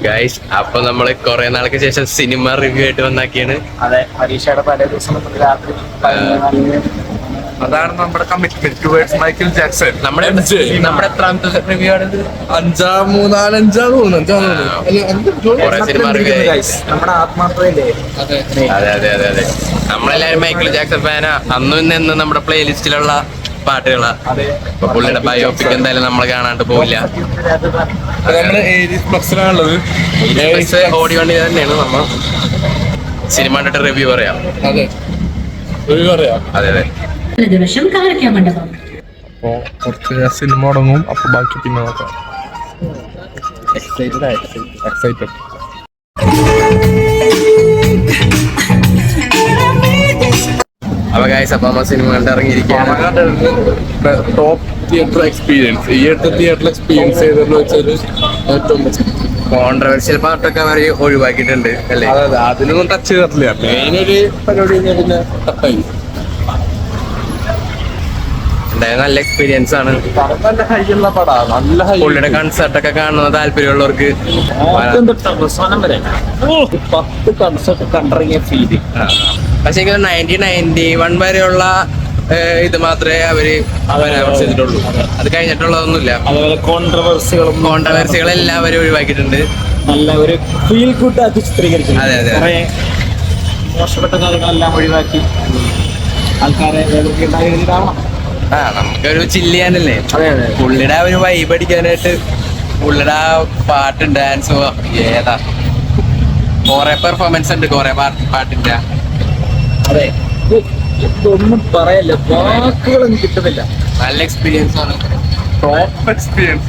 Guys, അപ്പൊ നമ്മള് കൊറേ നാൾക്ക് ശേഷം സിനിമ റിവ്യൂ ആയിട്ട് വന്നാക്കിയാണ്. അതെ, പരീക്ഷയുടെ തലേ ദിവസം നമ്മൾ രാത്രി അതാണ് നമ്മുടെ കമ്മിറ്റ്മെന്റ് ടുവേർഡ്സ് മൈക്കിൾ ജാക്സൺ. നമ്മുടെ എത്രാമത്തെ റിവ്യൂ ആണിത്? കൊറേ സിനിമ റിവ്യൂ ആയി. നമ്മുടെ ആത്മാർത്ഥതയില്ലേ. അതെ അതെ അതെ അതെ, നമ്മളെല്ലാരും മൈക്കിൾ ജാക്സൺ ഫാനാ. അന്നും ഇന്നും നമ്മുടെ പ്ലേലിസ്റ്റിലുള്ള പാട്ടുകളാ. അപ്പൊ പുള്ളിയുടെ ബയോപിക് എന്തായാലും നമ്മൾ കാണാണ്ട് പോവില്ല. ഓടി വണ്ടി തന്നെയാണ് നമ്മ സിനിമ കണ്ടിട്ട് റിവ്യൂ പറയാം. അതെ അതെ ദിവസം കാണിക്കാൻ മണ്ഡപം കുറച്ച് സിനിമ തുടങ്ങും, അപ്പൊ ബാക്കി പിന്നെ നോക്കാം. എക്സൈറ്റഡ്. അപ്പൊ ഗൈസ്, അപ്പൊ നമ്മ സിനിമ കണ്ട് ഇറങ്ങിയിരിക്കുകയാണ്. ടോപ്പ് തിയേറ്റർ എക്സ്പീരിയൻസ്, ഈ അടുത്ത തിയേറ്റർ എക്സ്പീരിയൻസ് ചെയ്തെന്ന് വെച്ചാൽ ഏറ്റവും കോൺട്രവേഴ്ഷ്യൽ പാർട്ടൊക്കെ അവര് ഒഴിവാക്കിയിട്ടുണ്ട് അല്ലേ? അതെ, അതിനൊന്നും ടച്ച് ചെയ്തിട്ടില്ല. മെയിൻ ഒരു പരിപാടി കഴിഞ്ഞാൽ പിന്നെ ടച്ചായി. എന്തായാലും നല്ല എക്സ്പീരിയൻസ് ആണ്. നല്ല ഹൈയുള്ള പടാ, നല്ല ഹൈ. പുള്ളിയുടെ കൺസേർട്ട് ഒക്കെ കാണുന്ന താല്പര്യമുള്ളവർക്ക് 10 കൺസേർട്ട് കണ്ടിറങ്ങിയ ഫീല്. പക്ഷേ 1991 വരെയുള്ള ഇത് മാത്രമേ അവര് ചെയ്തിട്ടുള്ളൂ. അത് കഴിഞ്ഞിട്ടുള്ളതൊന്നുമില്ല. അതുപോലെ കോൺട്രവേഴ്സികളെല്ലാം അവര് ഒഴിവാക്കിയിട്ടുണ്ട്. നല്ല ഒരു ഫീൽ ഗുഡ് ആക്കി ചിത്രീകരിച്ചു. അതെ അതെ. കുറെ മോശപ്പെട്ട കാര്യങ്ങളെല്ലാം ഒഴിവാക്കി ആൾക്കാരെ ഉണ്ടാവണം. നമുക്കൊരു ചില്ല് ചെയ്യാനല്ലേ. പുള്ളിയുടെ ഒരു വൈബ് അടിക്കാനായിട്ട് പുള്ളിയുടെ പാട്ടും ഡാൻസും ഏതാ കൊറേ പെർഫോമൻസ് ഉണ്ട്, കൊറേ പാട്ടിന്റെ. അതെ, ഇതൊന്നും പറയല്ല, വാക്കുകളൊന്നും കിട്ടുന്നില്ല. നല്ല എക്സ്പീരിയൻസ് ആണ്. ടോപ്പ് എക്സ്പീരിയൻസ്,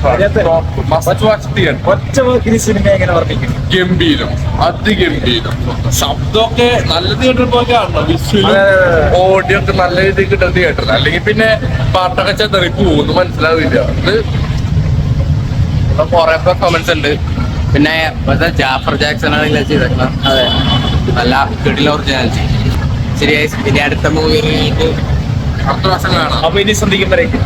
ഒറ്റ വാക്കിന് സിനിമ എങ്ങനെ വർണ്ണിക്കും? ഗംഭീരം, അതിഗംഭീരം. ശബ്ദമൊക്കെ നല്ല തിയേറ്ററിൽ പോയി കാണണം. വിഷ്വലും ഓഡിയോ ഒക്കെ നല്ല രീതിയിൽ കിട്ടുന്ന തിയേറ്റർ, അല്ലെങ്കിൽ പിന്നെ പാട്ടൊക്കെ ചെതറി പോകുന്നു, മനസ്സിലാവില്ല. ഇത് കൊറേ പെർഫോമൻസ് ഉണ്ട്. പിന്നെ ജാഫർ ജാക്സൺ ആണ് ചെയ്തേക്കുന്നത്. അതെ, നല്ല കിടില ഒറിജിനാലിറ്റി. ശരിയായി. ഇനി അടുത്ത മൂവി അടുത്ത വർഷം കാണാം. അപ്പൊ ഇനി ശ്രദ്ധിക്കുമ്പോഴേക്കും